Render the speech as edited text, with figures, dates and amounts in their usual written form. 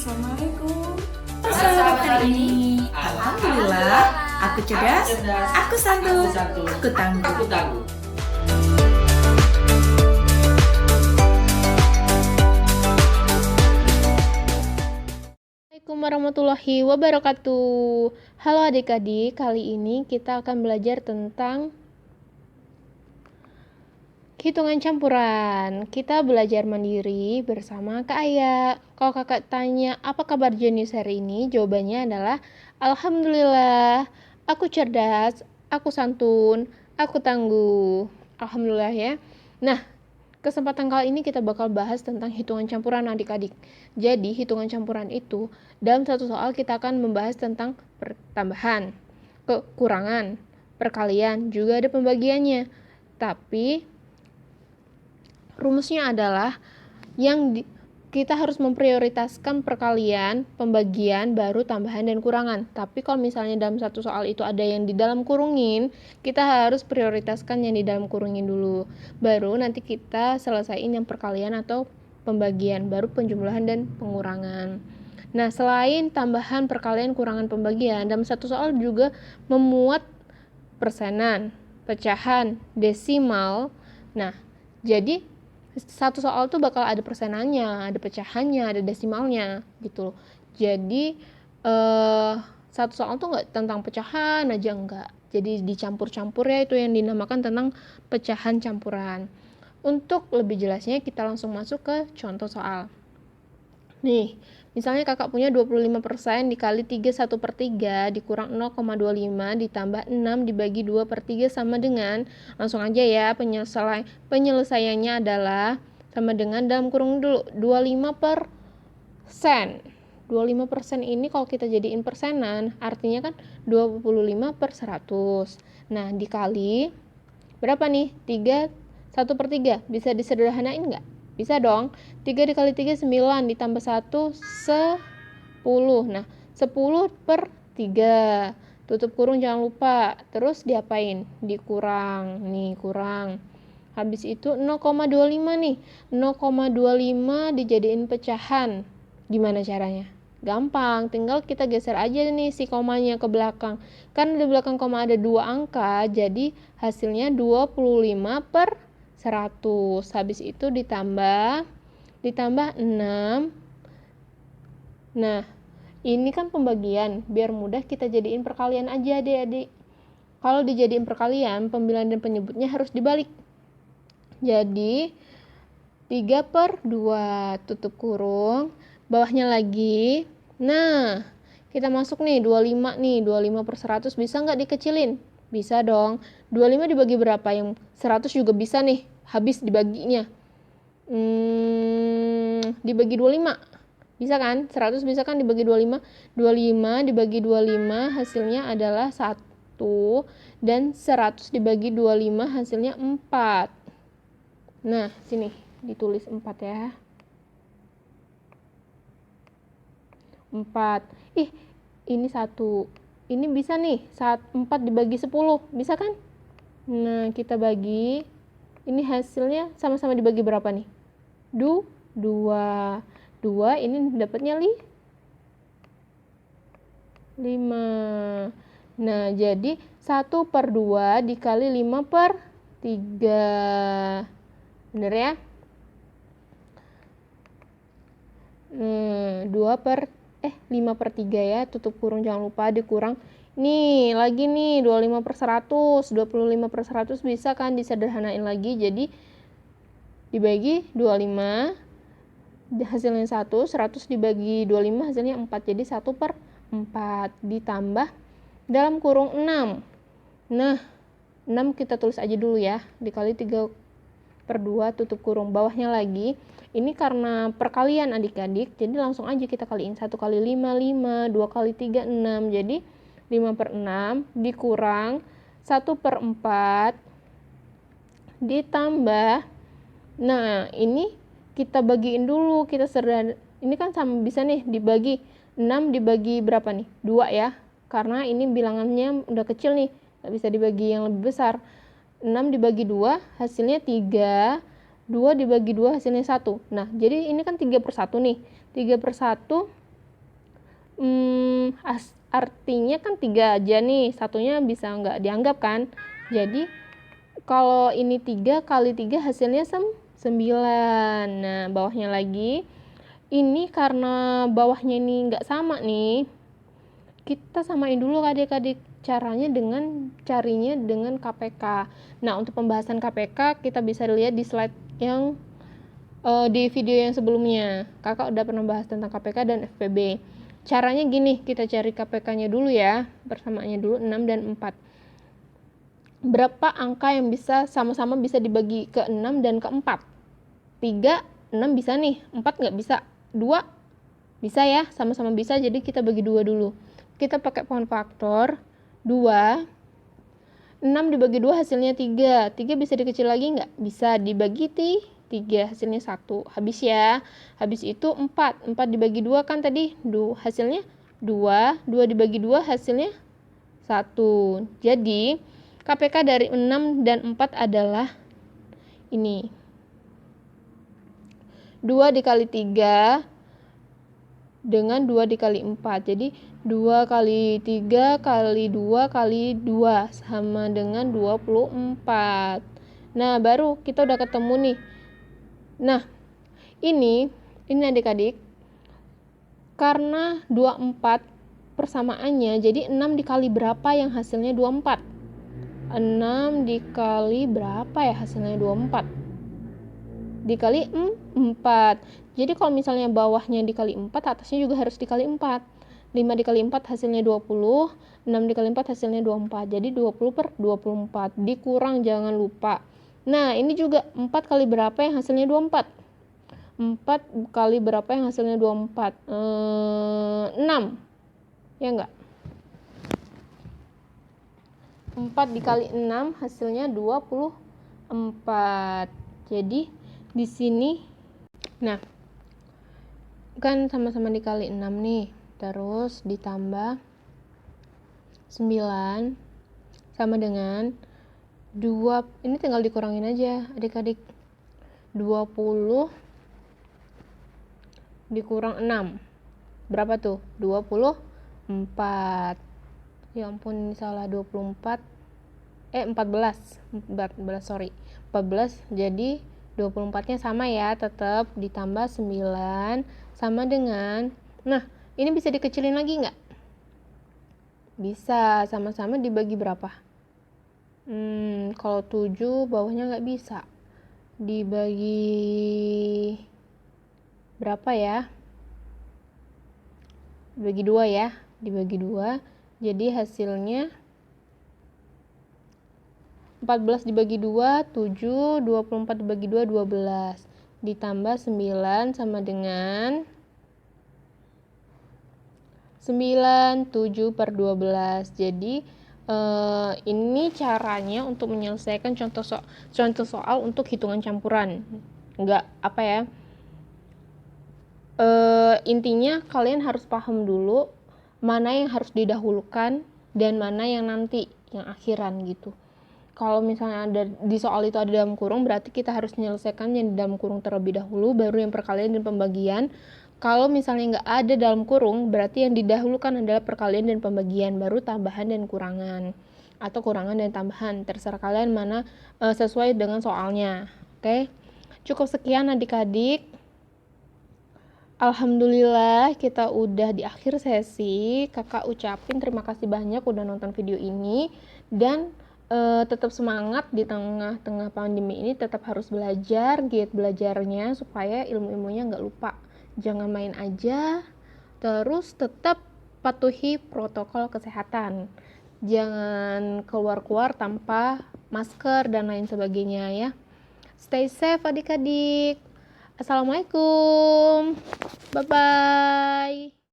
Assalamualaikum. Sahabat hari ini, Alhamdulillah, aku cerdas, aku santun, aku tangguh. Assalamualaikum warahmatullahi wabarakatuh. Halo adik-adik, kali ini kita akan belajar tentang hitungan campuran. Kita belajar mandiri bersama Kak Aya. Kalau kakak tanya apa kabar jenius hari ini, jawabannya adalah Alhamdulillah, aku cerdas, aku santun, aku tangguh. Alhamdulillah ya. Nah, kesempatan kali ini kita bakal bahas tentang hitungan campuran adik-adik. Jadi, hitungan campuran itu dalam satu soal kita akan membahas tentang pertambahan, kekurangan, perkalian, juga ada pembagiannya. Tapi rumusnya adalah kita harus memprioritaskan perkalian, pembagian, baru tambahan dan kurangan. Tapi kalau misalnya dalam satu soal itu ada yang di dalam kurungin, kita harus prioritaskan yang di dalam kurungin dulu. Baru nanti kita selesaiin yang perkalian atau pembagian, baru penjumlahan dan pengurangan. Nah, selain tambahan, perkalian, kurangan, pembagian, dalam satu soal juga memuat persenan, pecahan, desimal. Nah, jadi satu soal tuh bakal ada persenannya, ada pecahannya, ada desimalnya gitu. Jadi satu soal tuh nggak tentang pecahan aja, enggak. Jadi dicampur-campur ya, itu yang dinamakan tentang pecahan campuran. Untuk lebih jelasnya kita langsung masuk ke contoh soal. Nih, misalnya kakak punya 25% dikali 3 1/3 dikurang 0,25 ditambah 6 dibagi 2/3 sama dengan, langsung aja ya, penyelesaiannya adalah sama dengan dalam kurung dulu 25%. 25% ini kalau kita jadiin persenan, artinya kan 25/100. Nah, dikali berapa nih? 3 1/3. Bisa disederhanain nggak? Bisa dong. 3 dikali 3 9 ditambah 1 10. Nah, 10/3. Tutup kurung jangan lupa. Terus diapain? Dikurang. Nih, kurang. Habis itu 0,25 nih. 0,25 dijadiin pecahan. Gimana caranya? Gampang, tinggal kita geser aja nih si komanya ke belakang. Kan di belakang koma ada 2 angka, jadi hasilnya 25/100. Habis itu ditambah 6. Nah, ini kan pembagian, biar mudah kita jadiin perkalian aja adik-adik. Kalau dijadiin perkalian, pembilangan dan penyebutnya harus dibalik. Jadi 3/2 tutup kurung, bawahnya lagi. Nah, kita masuk nih 25 nih, 25/100 bisa nggak dikecilin? Bisa dong. 25 dibagi berapa? Yang 100 juga bisa nih, habis dibaginya. Dibagi 25. Bisa kan? 100 bisa kan dibagi 25? 25 dibagi 25 hasilnya adalah 1. Dan 100 dibagi 25 hasilnya 4. Nah, sini ditulis 4 ya. 4. Ini 1. Ini bisa nih, 4 dibagi 10. Bisa kan? Nah, kita bagi. Ini hasilnya sama-sama dibagi berapa nih? 2. 2 ini dapatnya 5. Nah, jadi 1/2 dikali 5/3. Bener ya? 5/3 ya, tutup kurung jangan lupa dikurang. Nih, lagi nih 25/100. 25/100 bisa kan disederhanain lagi, jadi dibagi 25 hasilnya 1, 100 dibagi 25 hasilnya 4, jadi 1/4 ditambah dalam kurung 6. Nah, 6 kita tulis aja dulu ya, dikali 3/2 tutup kurung, bawahnya lagi. Ini karena perkalian adik-adik, jadi langsung aja kita kaliin. 1 kali 5, 5, 2 kali 3, 6. Jadi 5/6 dikurang 1/4 ditambah. Nah, ini kita bagiin dulu, kita ini kan sama bisa nih dibagi. 6 dibagi berapa nih? 2 ya. Karena ini bilangannya udah kecil nih, nggak bisa dibagi yang lebih besar. 6 dibagi 2 hasilnya 3. 2 dibagi 2 hasilnya 1. Nah, jadi ini kan 3/1 nih. 3/1 artinya kan 3 aja nih, satunya bisa nggak dianggap kan. Jadi kalau ini 3 kali 3 hasilnya 9. Nah, bawahnya lagi. Ini karena bawahnya ini nggak sama nih, kita samain dulu adik-adik. Carinya dengan KPK. Nah, untuk pembahasan KPK kita bisa lihat di slide yang di video yang sebelumnya. Kakak udah pernah bahas tentang KPK dan FPB. Caranya gini, kita cari KPK-nya dulu ya. Persamaannya dulu 6 dan 4. Berapa angka yang bisa sama-sama bisa dibagi ke 6 dan ke 4? 3, 6 bisa nih, 4 nggak bisa. 2 bisa ya, sama-sama bisa, jadi kita bagi 2 dulu. Kita pakai pohon faktor 2. 6 dibagi 2 hasilnya 3. 3 bisa dikecil lagi nggak? Bisa, dibagi 3 hasilnya 1. Habis ya. Habis itu 4. 4 dibagi 2 kan tadi hasilnya 2. 2 dibagi 2 hasilnya 1. Jadi KPK dari 6 dan 4 adalah ini. 2 dikali 3 dengan 2 dikali 4. Jadi 2 kali 3 kali 2 kali 2 sama dengan 24. Nah, baru kita udah ketemu nih. Nah, ini adik-adik, karena 24 persamaannya, jadi 6 dikali berapa yang hasilnya 24? 6 dikali berapa ya hasilnya 24? Dikali 4. Jadi kalau misalnya bawahnya dikali 4, atasnya juga harus dikali 4. 5 dikali 4 hasilnya 20, 6 dikali 4 hasilnya 24. Jadi 20 per 24. Dikurang jangan lupa. Nah, ini juga 4 kali berapa yang hasilnya 24? 4 kali berapa yang hasilnya 24? 6. Ya enggak? 4 dikali 6 hasilnya 24. Jadi di sini, nah, kan sama-sama dikali 6 nih, terus ditambah 9 sama dengan 2, ini tinggal dikurangin aja adik-adik. 20 dikurang 6 berapa tuh? 24. Ya ampun, ini salah. 14, sorry, 14. Jadi 24-nya sama ya, tetap ditambah 9 sama dengan, nah, ini bisa dikecilin lagi nggak? Bisa, sama-sama dibagi berapa? Kalau 7 bawahnya nggak bisa. Dibagi berapa ya? Dibagi 2 ya, dibagi 2. Jadi hasilnya 14 dibagi 2, 7, 24 dibagi 2, 12. Ditambah 9 sama dengan 9, 7 per 12. Jadi ini caranya untuk menyelesaikan contoh soal untuk hitungan campuran. Enggak, apa ya? Intinya kalian harus paham dulu mana yang harus didahulukan dan mana yang nanti, yang akhiran gitu. Kalau misalnya ada di soal itu ada dalam kurung, berarti kita harus menyelesaikan yang di dalam kurung terlebih dahulu, baru yang perkalian dan pembagian. Kalau misalnya nggak ada dalam kurung, berarti yang didahulukan adalah perkalian dan pembagian, baru tambahan dan kurangan, atau kurangan dan tambahan, terserah kalian mana sesuai dengan soalnya. Oke, cukup sekian adik-adik. Alhamdulillah kita udah di akhir sesi. Kakak ucapin terima kasih banyak udah nonton video ini, dan tetap semangat di tengah-tengah pandemi ini, tetap harus belajar, giat belajarnya supaya ilmu-ilmunya nggak lupa. Jangan main aja, terus tetap patuhi protokol kesehatan. Jangan keluar-keluar tanpa masker dan lain sebagainya ya. Stay safe adik-adik. Assalamualaikum. Bye-bye.